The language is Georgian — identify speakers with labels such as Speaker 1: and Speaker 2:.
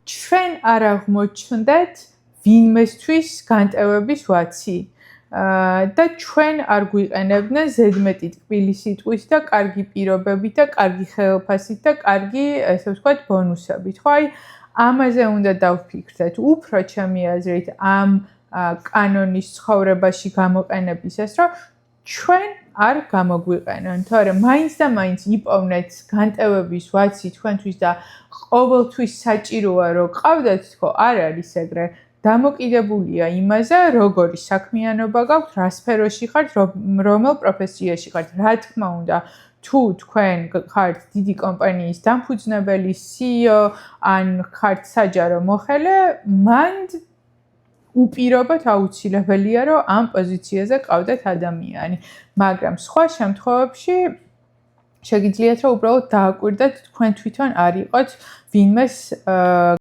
Speaker 1: ჩვენ არ აღმოჩნდეთ ვინმესთვის განტევების ვაცი და ჩვენ არ გვიყენებდნენ ზედმეტი ტკბილი სიტყვის და კარგი პირობებით და კარგი ხელფასით და კარგი, ესე ვთქვათ, ბონუსებით, ხო? აი, ამაზე უნდა დავფიქრდეთ. უფრო ჩემი აზრით ამ კანონის ცხოვრებაში გამოყენებისას, რომ ჩვენ არ გამოგვიყენონ, თორემ მაინც და მაინც იპოვნეთ განტევების ვაცი თქვენთვის და ყოველთვის საჭიროა რომ ყავდეთ თქო, არ არის ეგრე. დამოკიდებულია იმაზე, როგორი საქმიანობა გაქვთ, რა სფეროში ხართ, რომელ პროფესიაში ხართ. რა თქმა უნდა, თუ თქვენ ხართ დიდი კომპანიის დამფუძნებელი, CEO, ან ხართ საჯარო მოხელე, მან უპირობოდ აუცილებელია, რომ ამ პოზიციაზე ყავდეთ ადამიანი. მაგრამ სხვა შემთხვევებში შეგიძლიათ რომ უბრალოდ დააკვირდეთ თქვენ თვითონ არ იყოთ ვინმეს